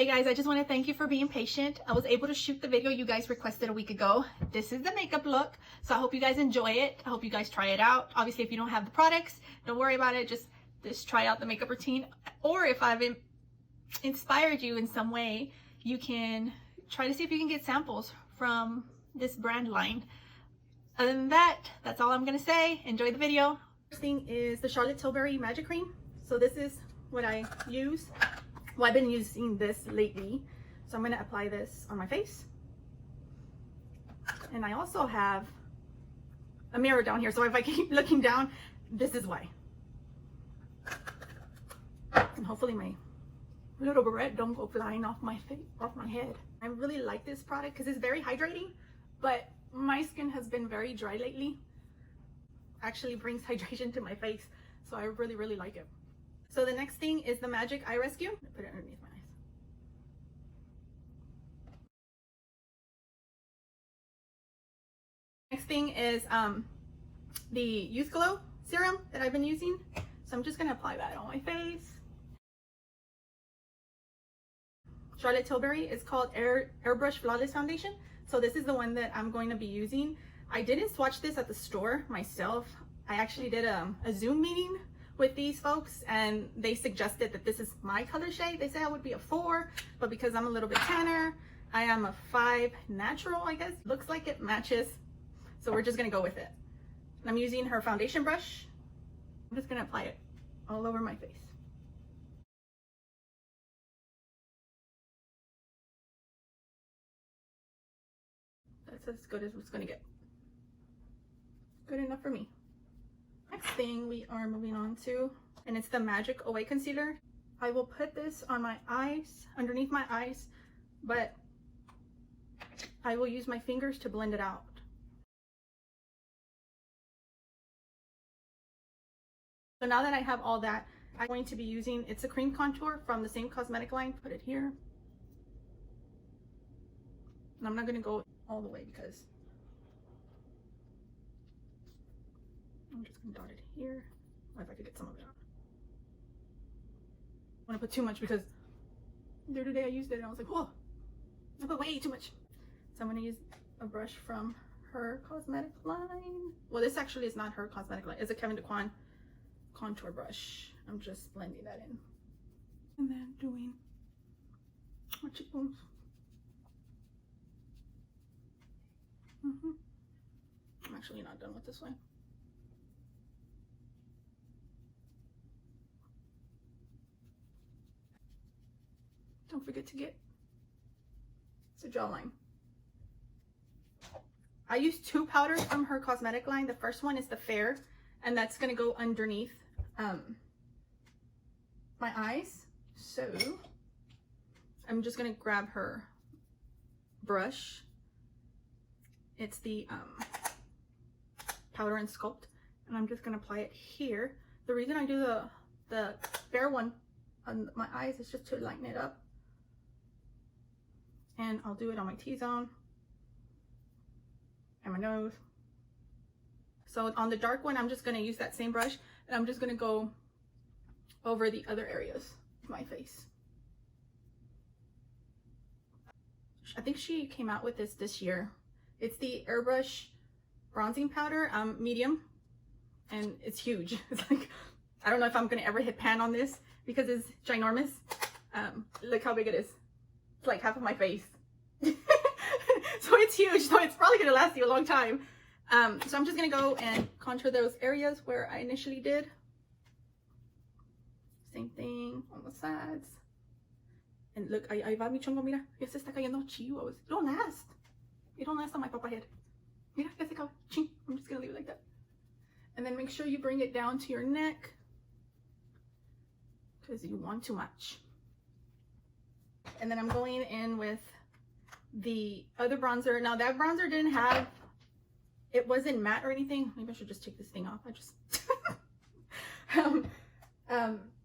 Hey guys, I just want to thank you for being patient. I was able to shoot the video you guys requested a week ago. This is the makeup look, so I hope you guys enjoy it. I hope you guys try it out. Obviously, if you don't have the products, don't worry about it. Just try out the makeup routine. Or if I've inspired you in some way, you can try to see if you can get samples from this brand line. Other than that, that's all I'm going to say. Enjoy the video. First thing is the Charlotte Tilbury Magic Cream. So this is what I use. Well, I've been using this lately, so I'm going to apply this on my face. And I also have a mirror down here, so if I keep looking down, this is why. And hopefully my little barrette don't go flying off my face, off my head. I really like this product because it's very hydrating, but my skin has been very dry lately. Actually brings hydration to my face, so I really like it. So the next thing is the Magic Eye Rescue. Put it underneath my eyes. Next thing is the Youth Glow serum that I've been using. So I'm just gonna apply that on my face. Charlotte Tilbury is called Airbrush Flawless Foundation. So this is the one that I'm going to be using. I didn't swatch this at the store myself. I actually did a Zoom meeting with these folks and they suggested that this is my color shade. They said I would be a 4, but because I'm a little bit tanner, I am a 5 natural, I guess. Looks like it matches, so we're just gonna go with it. I'm using her foundation brush. I'm just gonna apply it all over my face. That's as good as it's gonna get. Good enough for me. Next thing we are moving on to, and it's the Magic Away Concealer. I will put this on my eyes, underneath my eyes, but I will use my fingers to blend it out. So now that I have all that, I'm going to be using, it's a cream contour from the same cosmetic line. Put it here. And I'm not gonna go all the way because I'm just gonna dot it here. Or if I could get some of it out. I want to put too much because the other day I used it and I was like, whoa, I put way too much. So I'm gonna use a brush from her cosmetic line. Well, this actually is not her cosmetic line. It's a Kevin Daquan contour brush. I'm just blending that in. And then doing my cheekbones. I'm actually not done with this one. Don't forget to get the jawline. I use 2 powders from her cosmetic line. The first one is the Fair, and that's gonna go underneath my eyes. So I'm just gonna grab her brush. It's the Powder and Sculpt, and I'm just gonna apply it here. The reason I do the Fair one on my eyes is just to lighten it up. And I'll do it on my T-zone and my nose. So on the dark one, I'm just gonna use that same brush and I'm just gonna go over the other areas of my face. I think she came out with this year. It's the Airbrush bronzing powder, medium, and it's huge. It's like, I don't know if I'm gonna ever hit pan on this because it's ginormous. Look how big it is. It's like half of my face. So it's huge, so it's probably gonna last you a long time. So I'm just gonna go and contour those areas where I initially did. Same thing on the sides. And look, ahí va mi chongo, mira, ya se está cayendo chivos. It don't last. It don't last on my papa head. Mira, ya se acabó. I'm just gonna leave it like that. And then make sure you bring it down to your neck because you want too much. And then I'm going in with the other bronzer. Now that bronzer didn't have, it wasn't matte or anything. Maybe I should just take this thing off. I just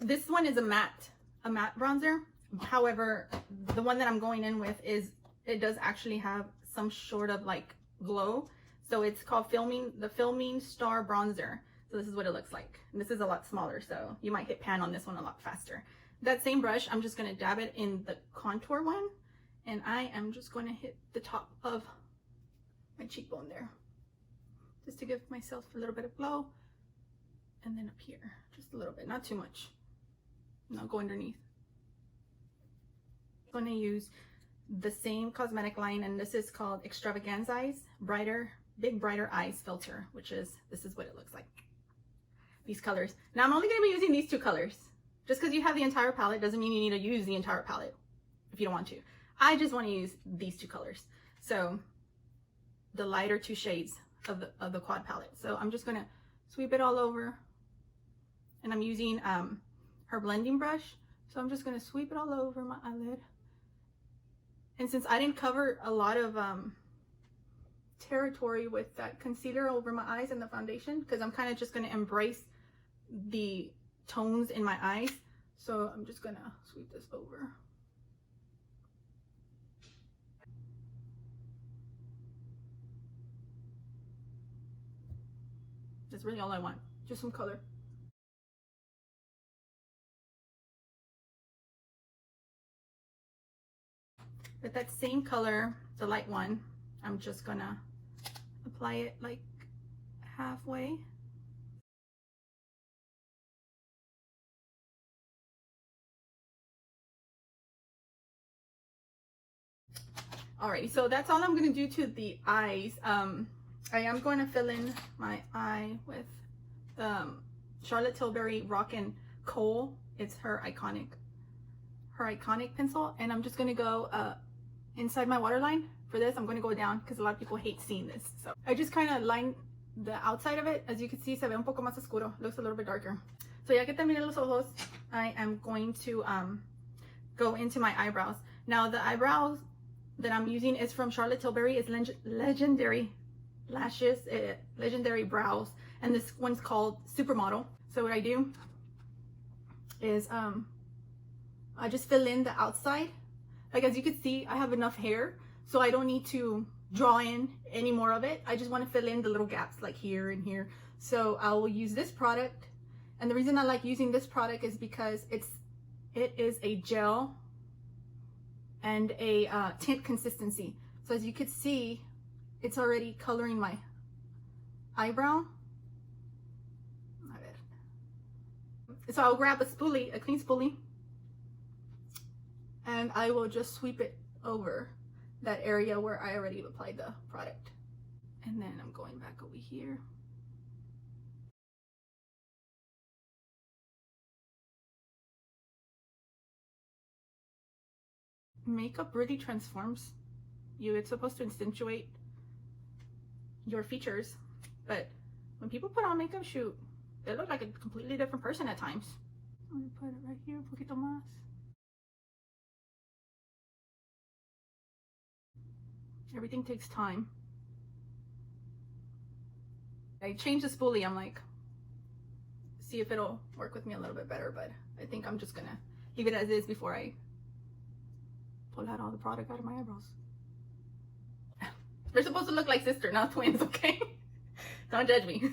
this one is a matte bronzer. However, the one that I'm going in with it does actually have some sort of like glow. So it's called the Filming Star Bronzer. So this is what it looks like. And this is a lot smaller, so you might hit pan on this one a lot faster. that same brush, I'm just gonna dab it in the contour one, and I am just going to hit the top of my cheekbone there, just to give myself a little bit of glow. And then up here, just a little bit, not too much. Now go underneath. I'm going to use the same cosmetic line, and this is called Extravaganza Eyes Big Brighter Eyes Filter, which is, this is what it looks like. These colors. Now I'm only going to be using these two colors. Just because you have the entire palette doesn't mean you need to use the entire palette if you don't want to. I just want to use these two colors. So the lighter two shades of the quad palette. So I'm just going to sweep it all over. And I'm using her blending brush. So I'm just going to sweep it all over my eyelid. And since I didn't cover a lot of territory with that concealer over my eyes and the foundation, because I'm kind of just going to embrace the tones in my eyes. So I'm just going to sweep this over. That's really all I want. Just some color. With that same color, the light one, I'm just gonna apply it like halfway. Alrighty, so that's all I'm gonna do to the eyes. I am going to fill in my eye with Charlotte Tilbury Rockin' Coal. It's her iconic pencil, and I'm just gonna go inside my waterline. For this, I'm gonna go down because a lot of people hate seeing this. So I just kind of line the outside of it. As you can see, se ve un poco más oscuro. Looks a little bit darker. So ya que terminé los ojos, I am going to go into my eyebrows. Now the eyebrows that I'm using is from Charlotte Tilbury. It's Legendary Lashes, Legendary Brows, and this one's called Supermodel. So what I do is I just fill in the outside. Like, as you can see, I have enough hair, so I don't need to draw in any more of it. I just want to fill in the little gaps like here and here. So I will use this product, and the reason I like using this product is because it is a gel and a tint consistency. So as you can see, it's already coloring my eyebrow. So I'll grab a spoolie, a clean spoolie, and I will just sweep it over that area where I already applied the product. And then I'm going back over here. Makeup really transforms you. It's supposed to accentuate your features, but when people put on makeup, shoot, they look like a completely different person at times. I'm gonna put it right here, un poquito más. Everything takes time. I changed the spoolie. I'm like, see if it'll work with me a little bit better, but I think I'm just gonna leave it as is before I pull out all the product out of my eyebrows. They're supposed to look like sister, not twins, okay? Don't judge me.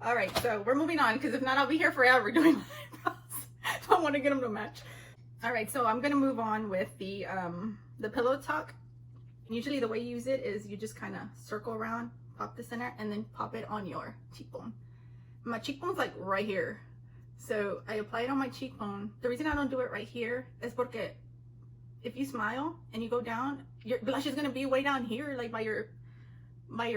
All right, so we're moving on, because if not, I'll be here forever doing my eyebrows. So I want to get them to match. All right, so I'm gonna move on with the Pillow Talk. Usually the way you use it is you just kind of circle around, pop the center, and then pop it on your cheekbone. My cheekbone's like right here, so I apply it on my cheekbone. The reason I don't do it right here is porque if you smile and you go down, your blush is gonna be way down here, like by your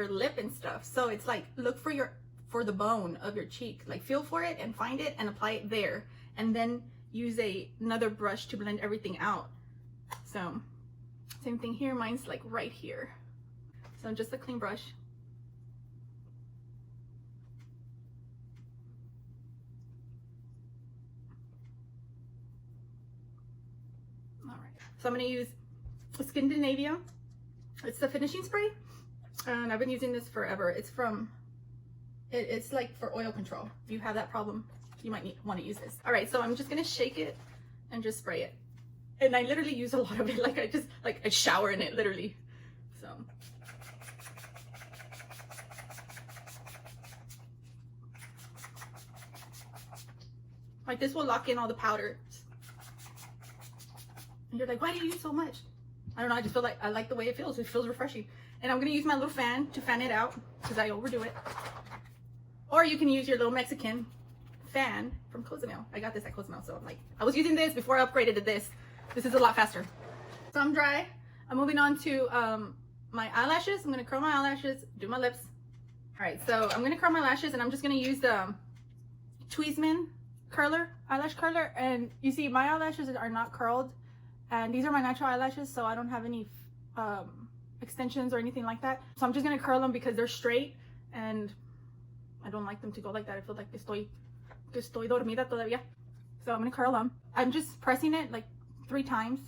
lip and stuff. So it's like, look for the bone of your cheek, like feel for it and find it and apply it there, and then use another brush to blend everything out. So same thing here, mine's like right here. So just a clean brush. All right, so I'm gonna use Scandinavia. It's the finishing spray, and I've been using this forever. It's like for oil control. If you have that problem, you might want to use this. All right, so I'm just gonna shake it and just spray it. And I literally use a lot of it. I shower in it, literally. So. Like, this will lock in all the powders And you're like, why do you use so much? I don't know, I just feel like I like the way it feels. It feels refreshing. And I'm gonna use my little fan to fan it out because I overdo it. Or you can use your little Mexican fan from Cozumel. I got this at Cozumel, so I'm like, I was using this before I upgraded to this. This is a lot faster. So I'm dry. I'm moving on to my eyelashes. I'm gonna curl my eyelashes, do my lips. All right, so I'm gonna curl my lashes, and I'm just gonna use the Tweezman curler, eyelash curler. And you see, my eyelashes are not curled, and these are my natural eyelashes, so I don't have any extensions or anything like that. So I'm just gonna curl them because they're straight, and I don't like them to go like that. I feel like estoy dormida todavía. So I'm gonna curl them. I'm just pressing it like 3 times.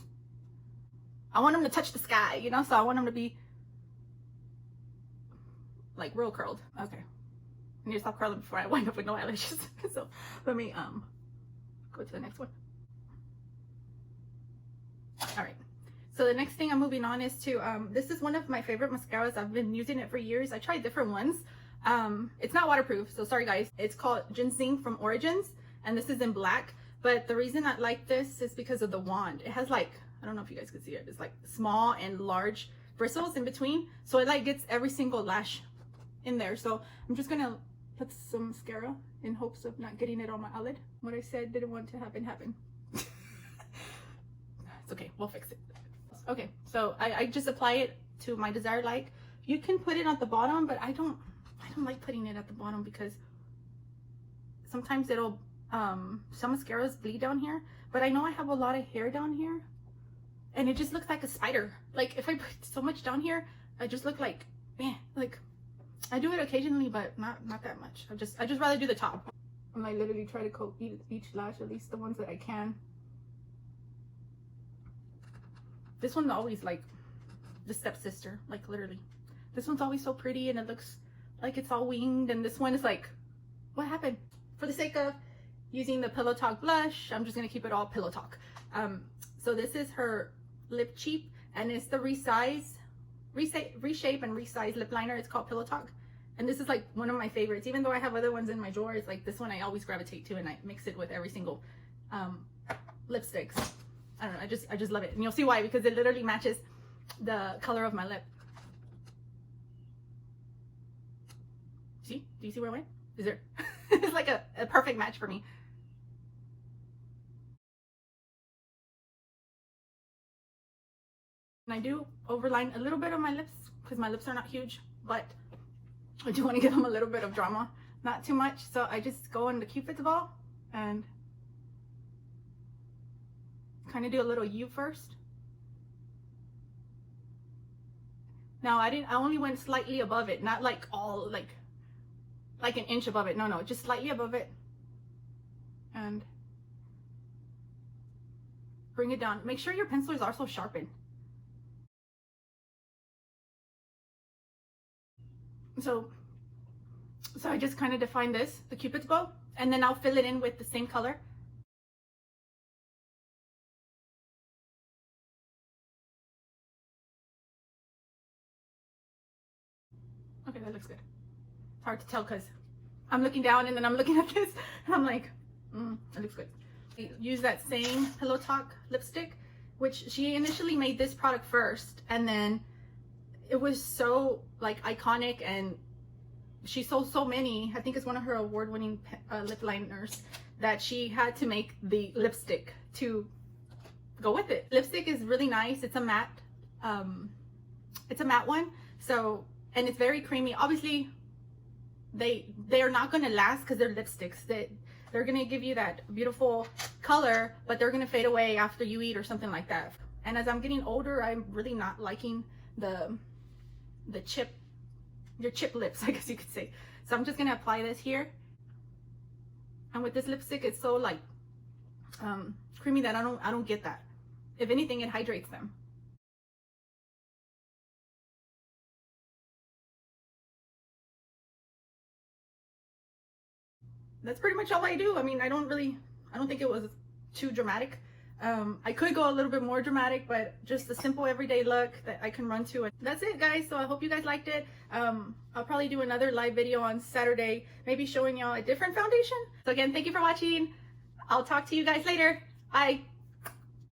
I want them to touch the sky, you know, so I want them to be like real curled. Okay, I need to stop curling before I wind up with no eyelashes. So let me go to the next one. All right, so the next thing I'm moving on is to this is one of my favorite mascaras. I've been using it for years. I tried different ones. It's not waterproof, so sorry guys. It's called Ginseng from Origins, and this is in black. But the reason I like this is because of the wand. It has like, I don't know if you guys can see it, it's like small and large bristles in between, so it like gets every single lash in there. So I'm just gonna put some mascara in hopes of not getting it on my eyelid. What I said didn't want to happen happened. It's okay, we'll fix it. Okay, so I just apply it to my desired like. You can put it at the bottom, but I don't like putting it at the bottom because sometimes it'll some mascaras bleed down here, but I know I have a lot of hair down here, and it just looks like a spider. Like if I put so much down here, I just look like, man, like I do it occasionally, but not that much. I just rather do the top. And I literally try to coat each lash, at least the ones that I can. This one's always like the stepsister, like literally. This one's always so pretty, and it looks like it's all winged, and this one is like, what happened? For the sake of using the Pillow Talk blush, I'm just gonna keep it all Pillow Talk. So this is her Lip Cheap, and it's the reshape and resize lip liner. It's called Pillow Talk, and this is like one of my favorites. Even though I have other ones in my drawer, it's like this one I always gravitate to, and I mix it with every single lipsticks. I don't know, I just love it, and you'll see why, because it literally matches the color of my lip. See? Do you see where I went? Is there? It's like a perfect match for me. And I do overline a little bit of my lips because my lips are not huge, but I do want to give them a little bit of drama. Not too much, so I just go on the Cupid's bow and kind of do a little U first. Now I only went slightly above it, not like all like an inch above it. No, just slightly above it, and bring it down. Make sure your pencil is also sharpened. So I just kind of define this, the Cupid's bow, and then I'll fill it in with the same color. Okay, that looks good. It's hard to tell because I'm looking down and then I'm looking at this, and I'm like, that looks good. I use that same Pillow Talk lipstick, which she initially made this product first, and then it was so like iconic, and she sold so many. I think it's one of her award-winning lip liners that she had to make the lipstick to go with it. Lipstick is really nice. It's a matte one. So, and it's very creamy. Obviously, they are not going to last because they're lipsticks. They're going to give you that beautiful color, but they're going to fade away after you eat or something like that. And as I'm getting older, I'm really not liking your chip lips, I guess you could say. So I'm just gonna apply this here, and with this lipstick, it's so like creamy that I don't get that. If anything, it hydrates them. That's pretty much all I do. I mean, I don't think it was too dramatic. I could go a little bit more dramatic, but just a simple everyday look that I can run to. And that's it, guys. So I hope you guys liked it. I'll probably do another live video on Saturday, maybe showing y'all a different foundation. So again, thank you for watching. I'll talk to you guys later. Bye.